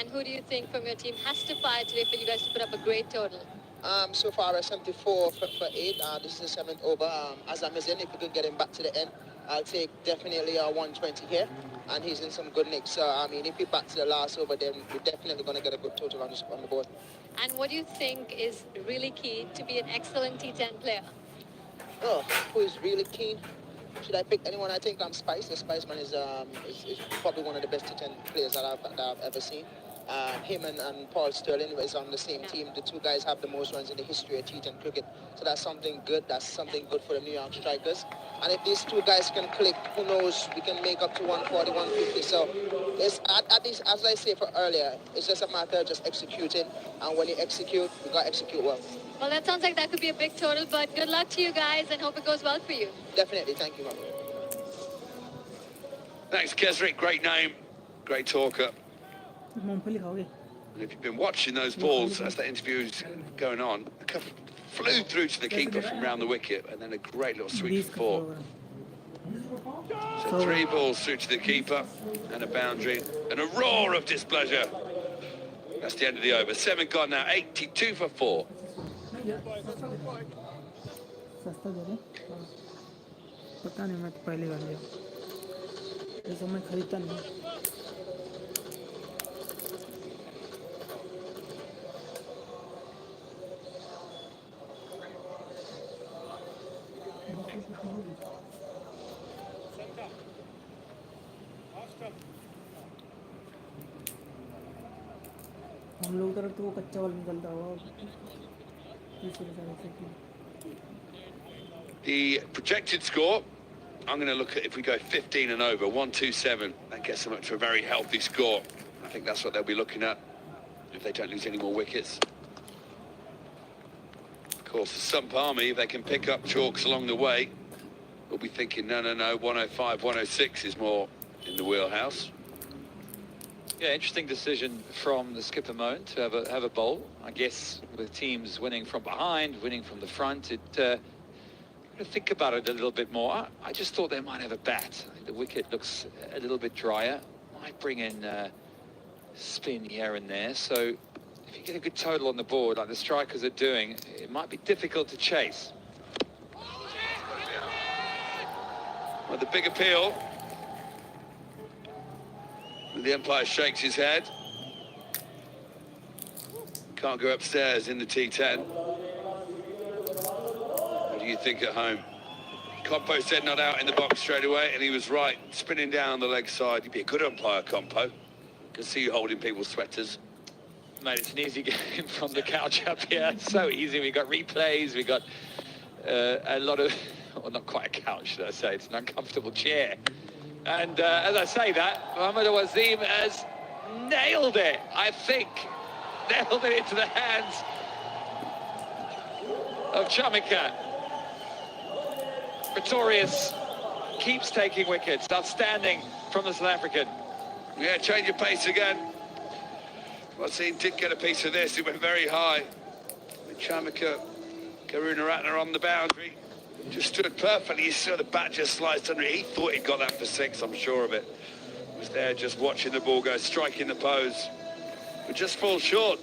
And who do you think from your team has to fire today for you guys to put up a great total? So far we're 74 for 8. This is the 7th over. As I'm in, if we could get him back to the end, I'll take definitely 120 here. And he's in some good nick. So, I mean, if he back to the last over, then we're definitely going to get a good total on the board. And what do you think is really key to be an excellent T10 player? Oh, who is really keen? Should I pick anyone? I think Spice. The Spiceman is probably one of the best T10 players that I've ever seen. Him and Paul Sterling is on the same team. The two guys have the most runs in the history of T10 cricket. So that's something good. That's something good for the New York Strikers. And if these two guys can click, who knows, we can make up to 140, 150. So it's at least, as I said earlier, it's just a matter of just executing. And when you execute, you got to execute well. Well, that sounds like that could be a big total, but good luck to you guys and hope it goes well for you. Definitely. Thank you, man. Thanks, Kesrick. Great name. Great talker. And if you've been watching those balls as that interview's going on, a couple flew through to the keeper from round the wicket, and then a great little sweep for 4. So 3 balls through to the keeper, and a boundary, and a roar of displeasure. That's the end of the over. 7 gone now, 82 for 4. पता नहीं, मैं तो पहले कर लिया, ये सब मैं खरीदता नहीं। हम लोग तरफ तो वो कच्चा वाला निकलता हुआ। The projected score, I'm going to look at if we go 15 and over, 127. That gets them up to a very healthy score. I think that's what they'll be looking at if they don't lose any more wickets. Of course, the Sun Palmy, if they can pick up chalks along the way, we'll be thinking, no, 105, 106 is more in the wheelhouse. Yeah, interesting decision from the skipper Moan to have a bowl. I guess with teams winning from behind, winning from the front, it to think about it a little bit more. I just thought they might have a bat. The wicket looks a little bit drier. Might bring in spin here and there. So if you get a good total on the board, like the strikers are doing, it might be difficult to chase. Well, the big appeal. The umpire shakes his head. Can't go upstairs in the T10. What do you think at home? Compo said not out in the box straight away, and he was right, spinning down the leg side. You'd be a good umpire, Compo. Can see you holding people's sweaters. Mate, it's an easy game from the couch up here. It's so easy. We got replays. We got a lot of, well, not quite a couch, should I say? It's an uncomfortable chair. And as I say that, Mohammad Wasim has nailed it, I think. Nailed it into the hands of Chamika. Pretorius keeps taking wickets. Outstanding from the South African. Yeah, change of pace again. Wasim did get a piece of this. It went very high. With Chamika, Karunaratne on the boundary. Just stood perfectly. You saw the bat just sliced under it. He thought he'd got that for 6, I'm sure of it. Was there just watching the ball go, striking the pose. But just falls short.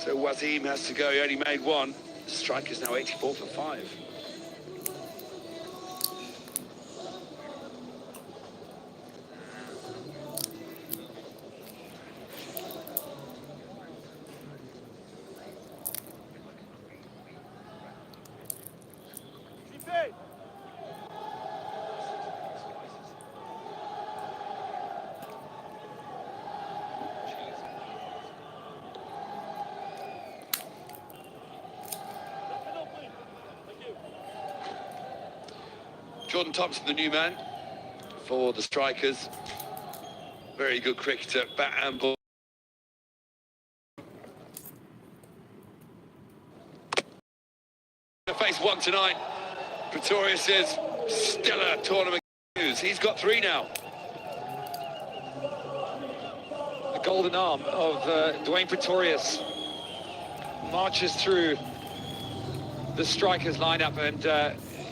So Wasim has to go. He only made 1. The strike is now 84 for 5. Jordan Thompson, the new man for the strikers. Very good cricketer, bat and ball. Face 1 tonight. Pretorius says stellar tournament news. He's got 3 now. The golden arm of Dwayne Pretorius marches through the strikers lineup, and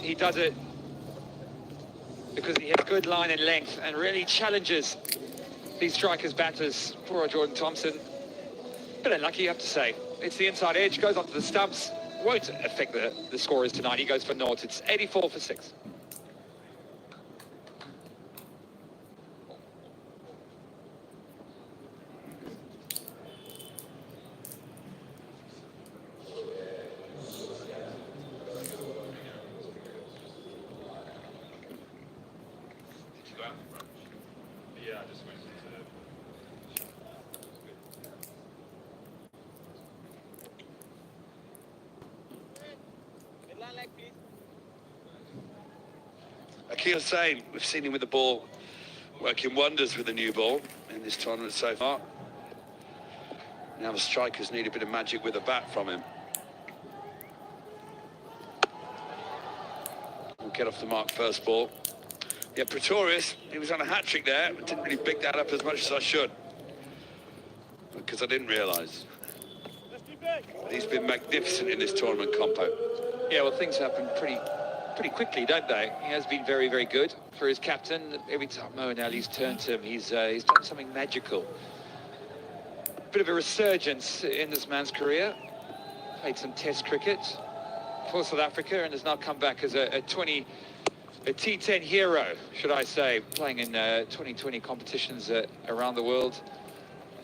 he does it because he has good line and length and really challenges these strikers, batters, poor Jordan Thompson. Bit unlucky, you have to say. It's the inside edge, goes onto the stumps. Won't affect the scorers tonight. He goes for naught. It's 84 for 6. Akil Hussain, we've seen him with the ball working wonders with the new ball in this tournament so far. Now the strikers need a bit of magic with a bat from him. We'll get off the mark first ball. Yeah, Pretorius, he was on a hat-trick there, but didn't really pick that up as much as I should, because I didn't realise. He's been magnificent in this tournament, Compo. Yeah, well, things happen pretty quickly, don't they? He has been very, very good for his captain. Every time Moeen Ali's turned to him, he's done something magical. Bit of a resurgence in this man's career. Played some test cricket for South Africa and has now come back as a T10 hero, should I say, playing in 2020 competitions around the world.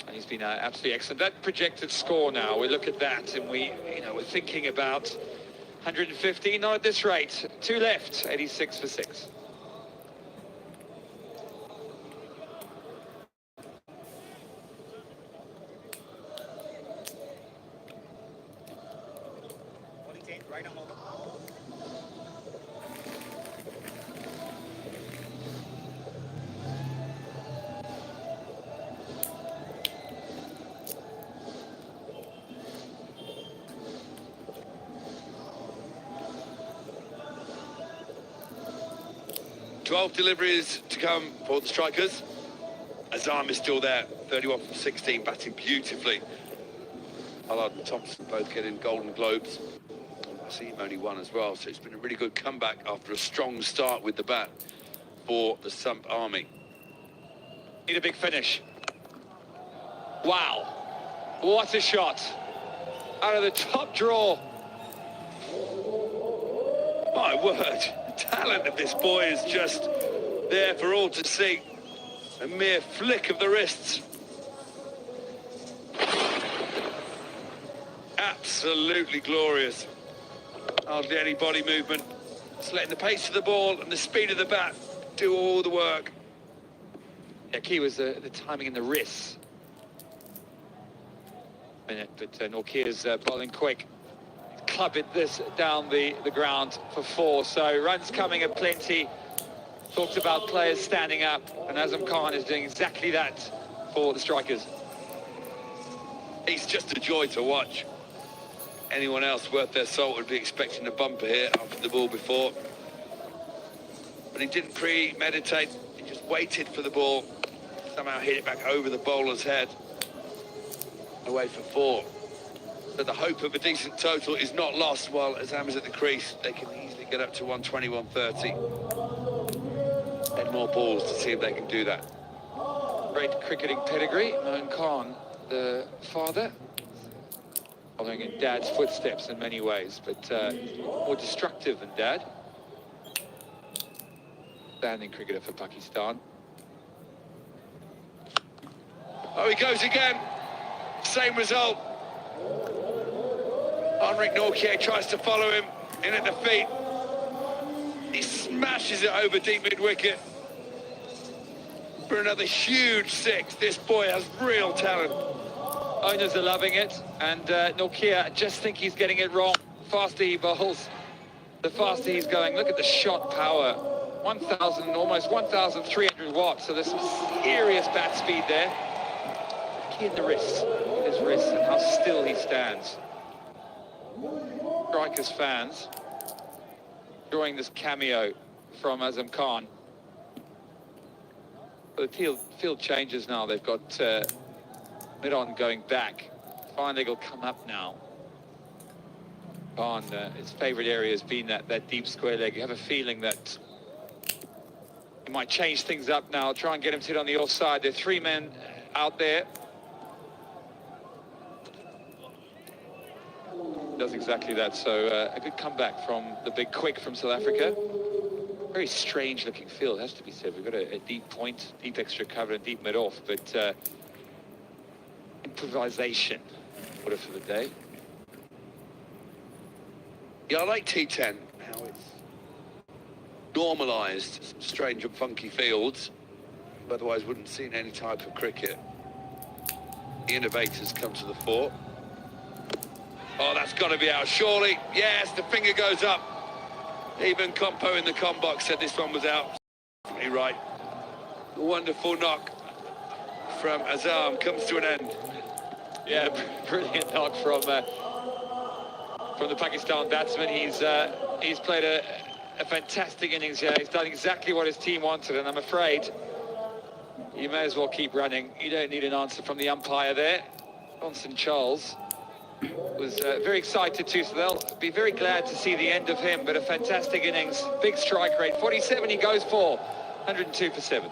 And he's been absolutely excellent. That projected score now, we look at that and we're thinking about 115, not at this rate. 2 left, 86 for 6. Right a moment. 12 deliveries to come for the strikers. Azam is still there, 31 from 16, batting beautifully. Allard and Thompson both getting Golden Globes. I see him only one as well, so it's been a really good comeback after a strong start with the bat for the Sump Army. Need a big finish. Wow, what a shot. Out of the top draw. My word, the talent of this boy is just there for all to see. A mere flick of the wrists. Absolutely glorious. Hardly any body movement. Just letting the pace of the ball and the speed of the bat do all the work. Yeah, key was the timing and the wrists. But Nortje's bowling quick. Club it this down the ground for 4. So runs coming at plenty. Talked about players standing up, and Azam Khan is doing exactly that for the strikers. He's just a joy to watch. Anyone else worth their salt would be expecting a bumper here after the ball before. But he didn't premeditate, he just waited for the ball. Somehow hit it back over the bowler's head. Away for 4. So the hope of a decent total is not lost while Azam is at the crease. They can easily get up to 120, 130. 10 more balls to see if they can do that. Great cricketing pedigree. Moeen Khan, the father, following in Dad's footsteps in many ways, but more destructive than Dad. Standing cricketer for Pakistan. Oh, he goes again. Same result. Henrik Nortje tries to follow him in at the feet. He smashes it over deep mid-wicket for another huge 6. This boy has real talent. Owners are loving it, and Nortje, I just think he's getting it wrong. The faster he bowls, the faster he's going. Look at the shot power. 1,000, almost 1,300 watts. So there's some serious bat speed there. Key in the wrists, his wrists, and how still he stands. Strikers fans enjoying this cameo from Azam Khan. But the field changes now. They've got mid-on going back. Fine leg will come up now. Khan, his favourite area has been that deep square leg. You have a feeling that He might change things up now, try and get him to hit on the offside. There are 3 men out there. Does exactly that. So a good comeback from the big quick from South Africa. Very strange looking field, has to be said. We've got a deep point, deep extra cover and deep mid-off, but improvisation order for the day. Yeah, I like T10, how it's normalised some strange and funky fields, otherwise wouldn't see in any type of cricket. The innovators come to the fore. Oh, that's got to be out, surely. Yes, the finger goes up. Even Compo in the com box said this one was out. You're right. A wonderful knock from Azam comes to an end. Yeah, brilliant knock from the Pakistan batsman. He's played a fantastic innings here. He's done exactly what his team wanted, and I'm afraid you may as well keep running. You don't need an answer from the umpire there. Johnson Charles was very excited too, so they'll be very glad to see the end of him, but a fantastic innings, big strike rate, 47 he goes for, 102 for 7.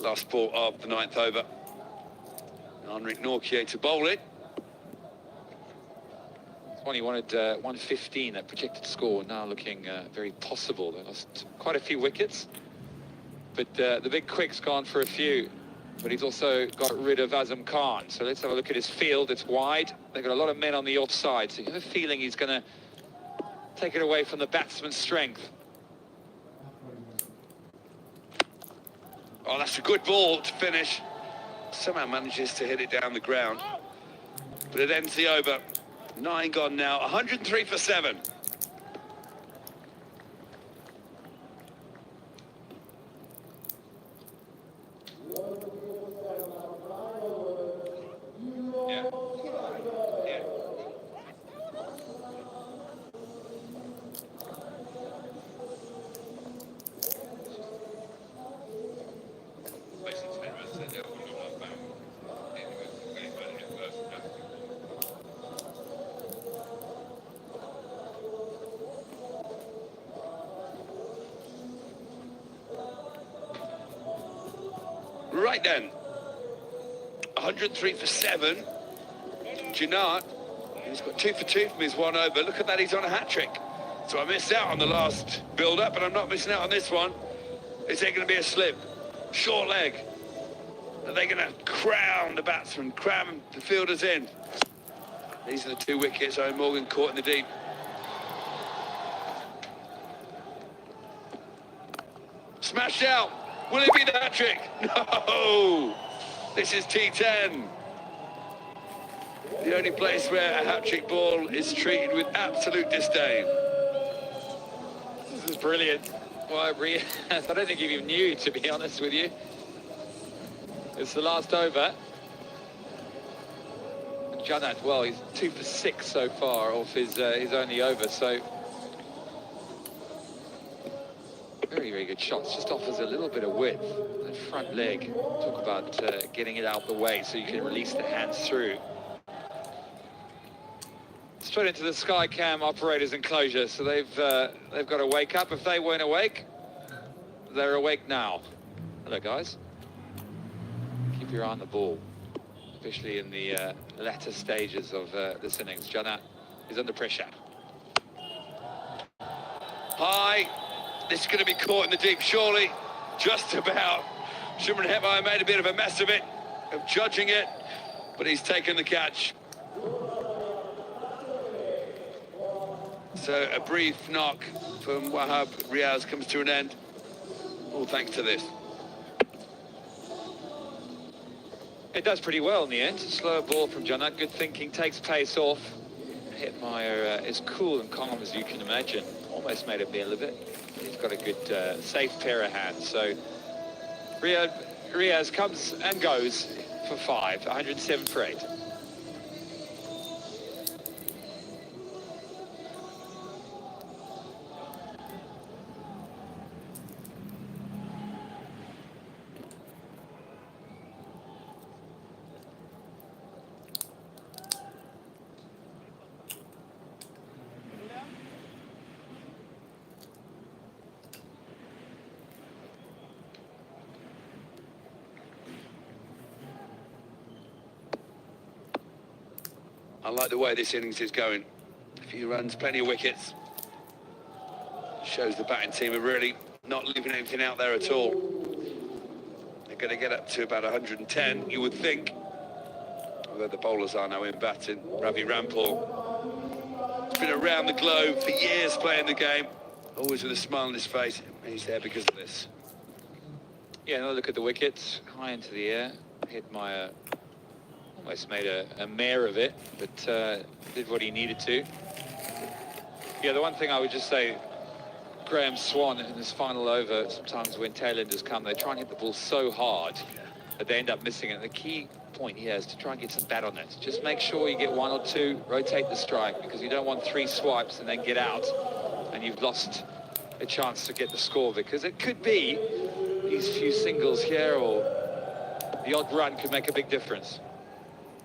Last ball of the 9th over. Henrik Nortje to bowl it. He wanted 115, that projected score, now looking very possible. They lost quite a few wickets, but the big quick's gone for a few, but he's also got rid of Azam Khan. So let's have a look at his field. It's wide. They've got a lot of men on the offside, so you have a feeling he's going to take it away from the batsman's strength. Oh, that's a good ball to finish. Somehow manages to hit it down the ground, but it ends the over. 9 gone now, 103 for 7. Yeah. Yeah. Right then, 103 for 7. Janat, he's got 2 for 2 from his 1 over. Look at that, he's on a hat-trick. So I missed out on the last build-up, but I'm not missing out on this one. Is there going to be a slip? Short leg. Are they going to crown the batsman, cram the fielders in? These are the 2 wickets. Owen Morgan caught in the deep. Smashed out. Will it be the hat-trick? No! This is T10. The only place where a hat-trick ball is treated with absolute disdain. This is brilliant. Well, I don't think he even knew, to be honest with you. It's the last over. Janat, well, he's 2 for 6 so far off his only over, so very, very good shots. Just offers a little bit of width. That front leg, talk about getting it out the way so you can release the hands through. Straight into the Skycam operator's enclosure, so they've got to wake up. If they weren't awake, they're awake now. Hello, guys. Keep your eye on the ball, especially in the latter stages of this innings. Janat is under pressure. High. This is going to be caught in the deep, surely. Just about. Shimron Hetmyer made a bit of a mess of it, of judging it, but he's taken the catch. So a brief knock from Wahab Riaz comes to an end, all thanks to this. It does pretty well in the end. Slower ball from Janat. Good thinking, takes pace off. Hetmeyer is cool and calm as you can imagine. Almost made a meal of it. He's got a good, safe pair of hands. So Riaz comes and goes for 5, 107 for 8. I like the way this innings is going. A few runs, plenty of wickets. Shows the batting team are really not leaving anything out there at all. They're going to get up to about 110, you would think. Although the bowlers are now in batting. Ravi Rampal has been around the globe for years playing the game. Always with a smile on his face. He's there because of this. Yeah, another look at the wickets. High into the air. Hetmeyer almost made a mare of it, but did what he needed to. Yeah, the one thing I would just say, Graham Swan in his final over, sometimes when tail-enders come, they try and hit the ball so hard that they end up missing it. The key point here is to try and get some bat on it. Just make sure you get 1 or 2, rotate the strike, because you don't want 3 swipes and then get out, and you've lost a chance to get the score, because it could be these few singles here or the odd run could make a big difference.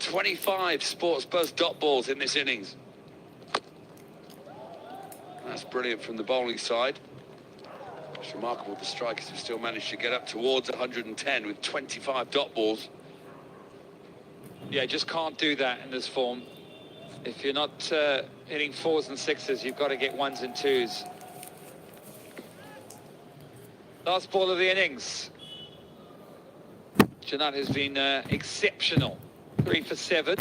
25 Sports Buzz dot balls in this innings. That's brilliant from the bowling side. It's remarkable the strikers have still managed to get up towards 110 with 25 dot balls. Yeah, just can't do that in this form. If you're not hitting 4s and 6s, you've got to get 1s and 2s. Last ball of the innings. Janat has been exceptional. 3 for 7.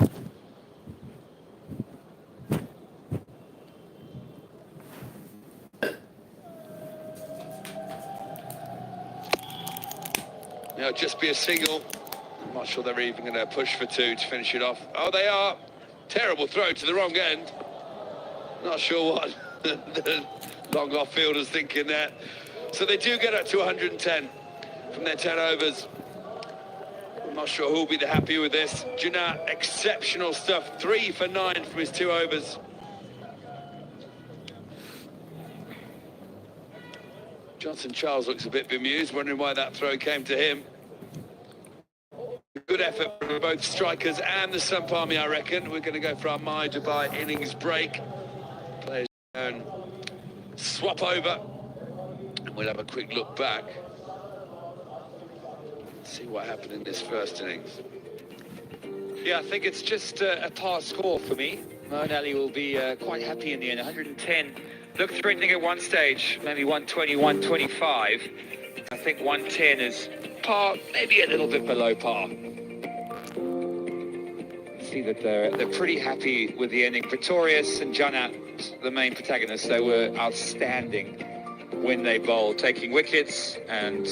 Now just be a single. I'm not sure they're even going to push for 2 to finish it off. Oh, they are. Terrible throw to the wrong end. Not sure what the long off fielders thinking there. So they do get up to 110 from their 10 overs. I'm not sure who'll be the happier with this. Janat, exceptional stuff. 3 for 9 from his 2 overs. Johnson Charles looks a bit bemused, wondering why that throw came to him. Good effort from both strikers and the Sampami, I reckon. We're going to go for our My Dubai innings break. Players can swap over. And we'll have a quick look back. See what happened in this first innings. Yeah, I think it's just a par score for me. Moeen Ali will be quite happy in the end. 110 looked threatening at one stage, maybe 120, 125. I think 110 is par, maybe a little bit below par. See that they're pretty happy with the ending. Pretorius and Janat, the main protagonists, they were outstanding when they bowled, taking wickets and